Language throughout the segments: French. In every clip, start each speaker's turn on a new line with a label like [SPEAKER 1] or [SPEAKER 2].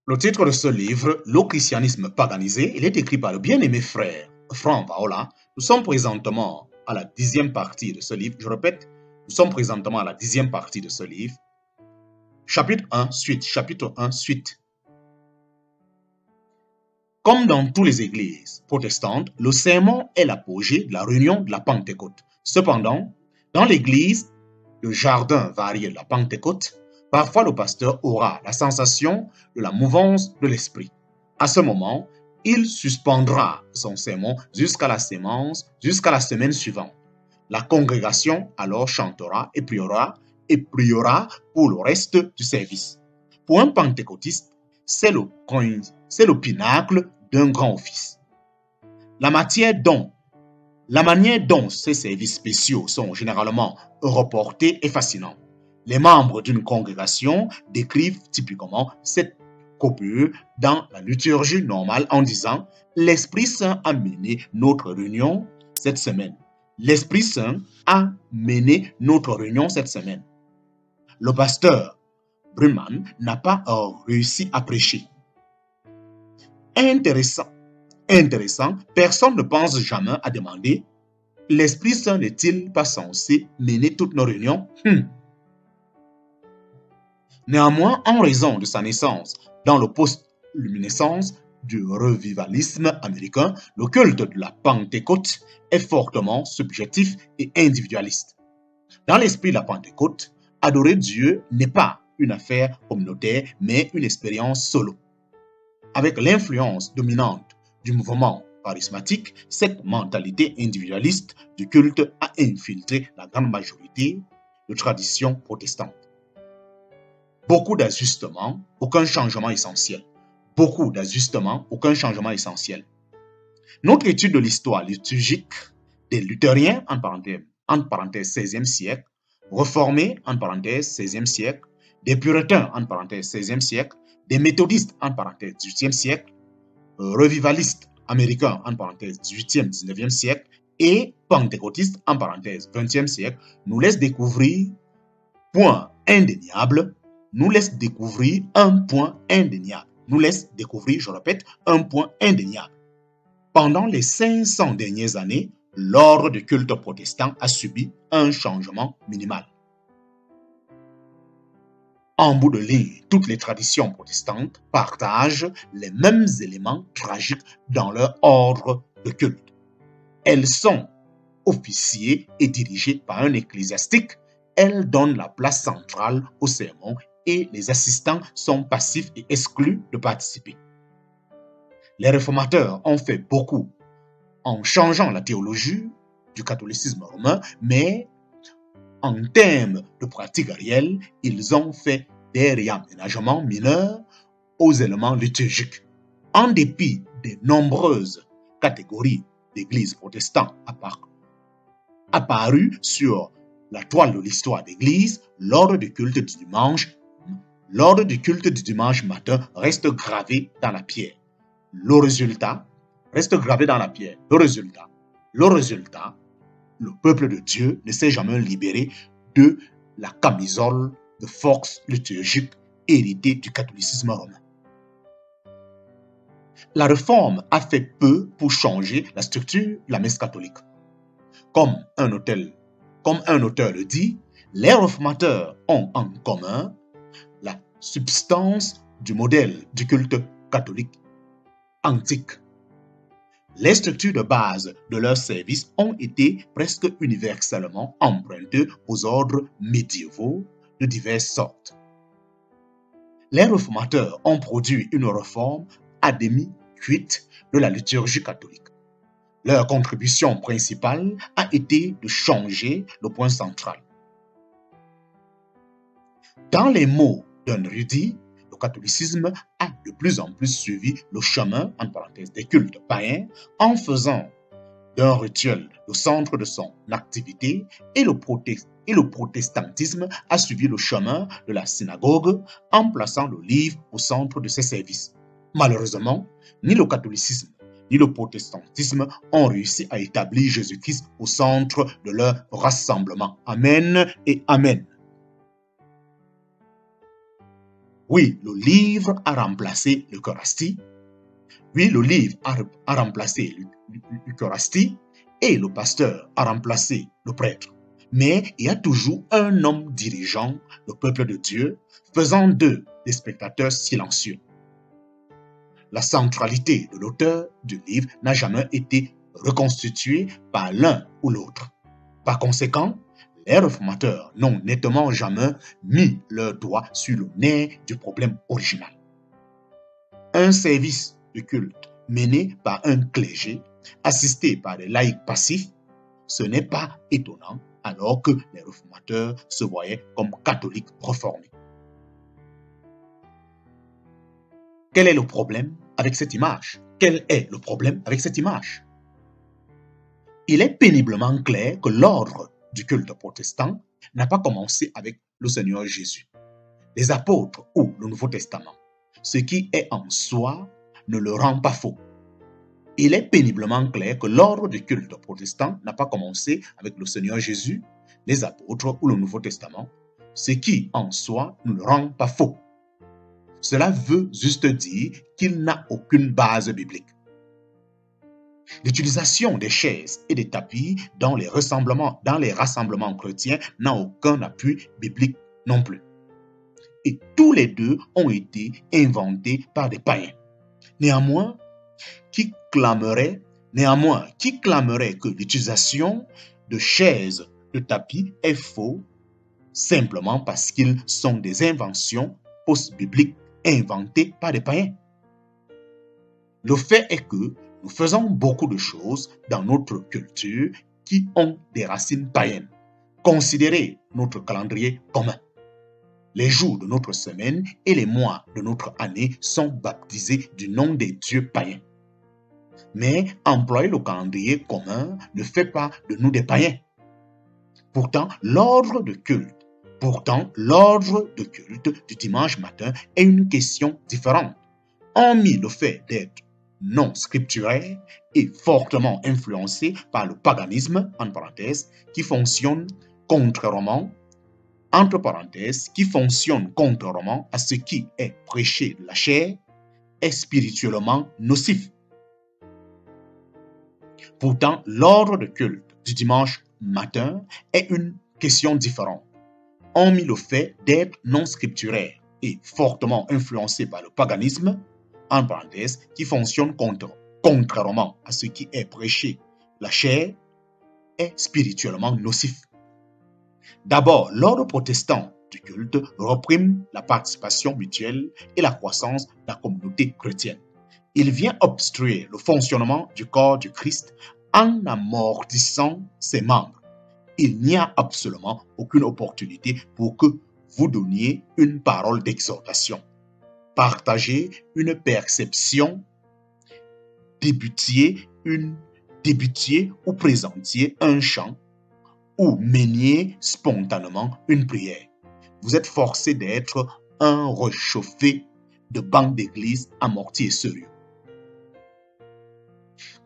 [SPEAKER 1] Le titre de ce livre, Le christianisme paganisé, il est écrit par le bien-aimé frère Franck Vaola. Nous sommes présentement à la 10e partie de ce livre. Je répète, nous sommes présentement à la 10e partie de ce livre. Chapitre 1, suite. Chapitre 1, suite. Comme dans toutes les églises protestantes, le sermon est l'apogée de la réunion de la Pentecôte. Cependant, dans l'église, le jardin varié de la Pentecôte, parfois le pasteur aura la sensation de la mouvance de l'esprit. À ce moment, il suspendra son sermon jusqu'à la semaine suivante. La congrégation alors chantera et priera pour le reste du service. Pour un pentecôtiste, c'est le pinacle d'un grand office. La manière dont ces services spéciaux sont généralement reportés est fascinante. Les membres d'une congrégation décrivent typiquement cette coupure dans la liturgie normale en disant « L'Esprit Saint a mené notre réunion cette semaine. L'Esprit Saint a mené notre réunion cette semaine. » Le pasteur Brunman n'a pas réussi à prêcher. Intéressant, personne ne pense jamais à demander « L'Esprit Saint n'est-il pas censé mener toutes nos réunions ?» Néanmoins, en raison de sa naissance dans le post-luminescence du revivalisme américain, le culte de la Pentecôte est fortement subjectif et individualiste. Dans l'esprit de la Pentecôte, adorer Dieu n'est pas une affaire communautaire, mais une expérience solo. Avec l'influence dominante du mouvement charismatique, cette mentalité individualiste du culte a infiltré la grande majorité de traditions protestantes. Beaucoup d'ajustements, aucun changement essentiel. Notre étude de l'histoire liturgique des luthériens, en parenthèse 16e siècle, réformés, en parenthèse 16e siècle, des puritains, en parenthèse 16e siècle, des méthodistes, en parenthèse 18e siècle, revivalistes américains, en parenthèse 18e, 19e siècle, et pentecôtistes, en parenthèse 20e siècle, nous laisse découvrir un point indéniable. Je répète, un point indéniable. Pendant les 500 dernières années, l'ordre du culte protestant a subi un changement minimal. En bout de ligne, toutes les traditions protestantes partagent les mêmes éléments tragiques dans leur ordre de culte. Elles sont officiées et dirigées par un ecclésiastique. Elles donnent la place centrale au sermon et les assistants sont passifs et exclus de participer. Les réformateurs ont fait beaucoup en changeant la théologie du catholicisme romain, mais en termes de pratique réelle, ils ont fait des réaménagements mineurs aux éléments liturgiques. En dépit des nombreuses catégories d'églises protestantes apparues sur la toile de l'histoire d'église, l'ordre du culte du dimanche matin reste gravé dans la pierre. Le résultat, le peuple de Dieu ne s'est jamais libéré de la camisole de force liturgique héritée du catholicisme romain. La réforme a fait peu pour changer la structure de la messe catholique. Comme un auteur le dit, les réformateurs ont en commun la substance du modèle du culte catholique antique. Les structures de base de leurs services ont été presque universellement empruntées aux ordres médiévaux de diverses sortes. Les réformateurs ont produit une réforme à demi cuite de la liturgie catholique. Leur contribution principale a été de changer le point central. Dans les mots d'un érudit, le catholicisme a de plus en plus suivi le chemin, en parenthèse, des cultes païens, en faisant d'un rituel le centre de son activité, et le protestantisme a suivi le chemin de la synagogue en plaçant le livre au centre de ses services. Malheureusement, ni le catholicisme ni le protestantisme ont réussi à établir Jésus-Christ au centre de leur rassemblement. Amen et Amen. Oui, le livre a remplacé l'Eucharistie. Oui, le livre a remplacé l'Eucharistie et le pasteur a remplacé le prêtre. Mais il y a toujours un homme dirigeant le peuple de Dieu, faisant d'eux des spectateurs silencieux. La centralité de l'auteur du livre n'a jamais été reconstituée par l'un ou l'autre. Par conséquent, les réformateurs n'ont nettement jamais mis leur doigt sur le nez du problème original. Un service de culte mené par un clergé, assisté par des laïcs passifs, ce n'est pas étonnant alors que les réformateurs se voyaient comme catholiques reformés. Quel est le problème avec cette image? Quel est le problème avec cette image? Il est péniblement clair que l'ordre du culte protestant n'a pas commencé avec le Seigneur Jésus, les apôtres ou le Nouveau Testament, ce qui est en soi ne le rend pas faux. Il est péniblement clair que l'ordre du culte protestant n'a pas commencé avec le Seigneur Jésus, les apôtres ou le Nouveau Testament, ce qui en soi ne le rend pas faux. Cela veut juste dire qu'il n'a aucune base biblique. L'utilisation des chaises et des tapis dans les rassemblements chrétiens n'a aucun appui biblique non plus. Et tous les deux ont été inventés par des païens. Néanmoins, qui clamerait que l'utilisation de chaises, de tapis est faux simplement parce qu'ils sont des inventions post-bibliques inventées par des païens. Le fait est que nous faisons beaucoup de choses dans notre culture qui ont des racines païennes. Considérez notre calendrier commun. Les jours de notre semaine et les mois de notre année sont baptisés du nom des dieux païens. Mais employer le calendrier commun ne fait pas de nous des païens. Pourtant, l'ordre de culte du dimanche matin est une question différente. Hormis le fait d'être non scripturaire et fortement influencé par le paganisme, en parenthèse, qui fonctionne contrairement à ce qui est prêché de la chair, est spirituellement nocif. Pourtant, l'ordre de culte du dimanche matin est une question différente. Hormis le fait d'être non scripturaire et fortement influencé par le paganisme, en parenthèse, qui fonctionne contrairement à ce qui est prêché, la chair est spirituellement nocif. D'abord, l'ordre protestant du culte reprime la participation mutuelle et la croissance de la communauté chrétienne. Il vient obstruer le fonctionnement du corps du Christ en amortissant ses membres. Il n'y a absolument aucune opportunité pour que vous donniez une parole d'exhortation, partagez une perception, débutiez ou présentiez un chant ou meniez spontanément une prière. Vous êtes forcé d'être un réchauffé de banc d'église amorti et sérieux.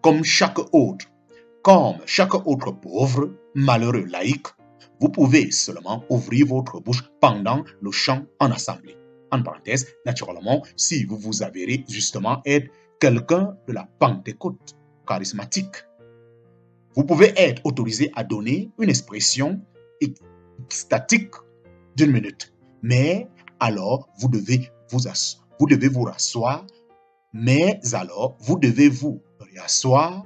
[SPEAKER 1] Comme chaque autre pauvre, malheureux laïc, vous pouvez seulement ouvrir votre bouche pendant le chant en assemblée. En parenthèse, naturellement, si vous vous avérez justement être quelqu'un de la Pentecôte charismatique. Vous pouvez être autorisé à donner une expression extatique d'1 minute. Mais alors, vous devez vous rasseoir. Mais alors, vous devez vous réasseoir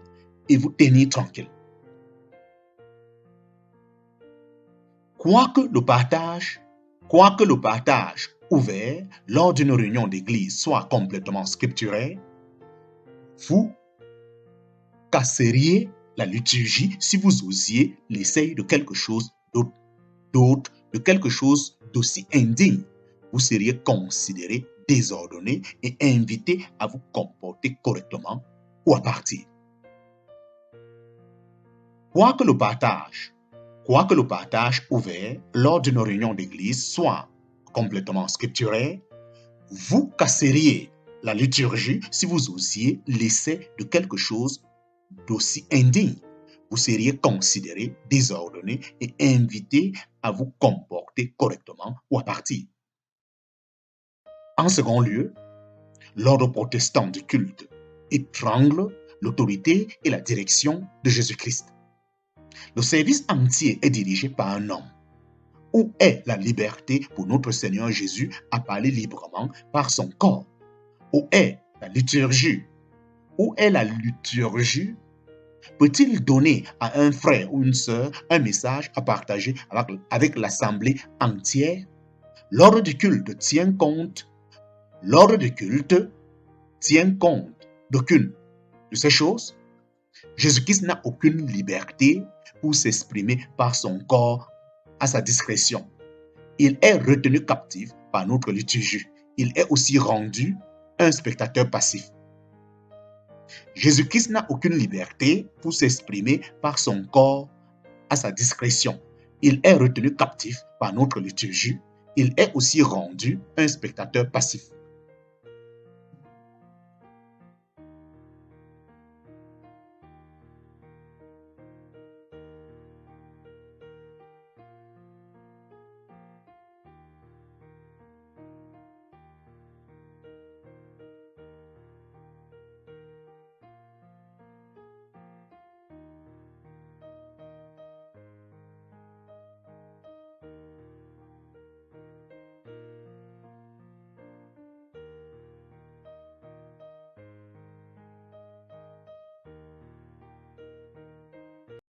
[SPEAKER 1] et vous tenir tranquille. Quoique le partage ouvert lors d'une réunion d'église soit complètement scripturaire, vous casseriez la liturgie si vous osiez l'essayer de quelque chose d'autre, de quelque chose d'aussi indigne. Vous seriez considéré désordonné et invité à vous comporter correctement ou à partir. Quoique le partage ouvert lors d'une réunion d'église soit complètement scripturaire, vous casseriez la liturgie si vous osiez l'essai de quelque chose d'aussi indigne. Vous seriez considéré désordonné et invité à vous comporter correctement ou à partir. En second lieu, l'ordre protestant du culte étrangle l'autorité et la direction de Jésus-Christ. Le service entier est dirigé par un homme. Où est la liberté pour notre Seigneur Jésus à parler librement par son corps? Où est la liturgie? Où est la liturgie? Peut-il donner à un frère ou une sœur un message à partager avec l'assemblée entière? L'ordre du culte tient compte d'aucune de ces choses. Jésus-Christ n'a aucune liberté pour s'exprimer par son corps à sa discrétion. Il est retenu captif par notre liturgie. Il est aussi rendu un spectateur passif. Jésus-Christ n'a aucune liberté pour s'exprimer par son corps à sa discrétion. Il est retenu captif par notre liturgie. Il est aussi rendu un spectateur passif.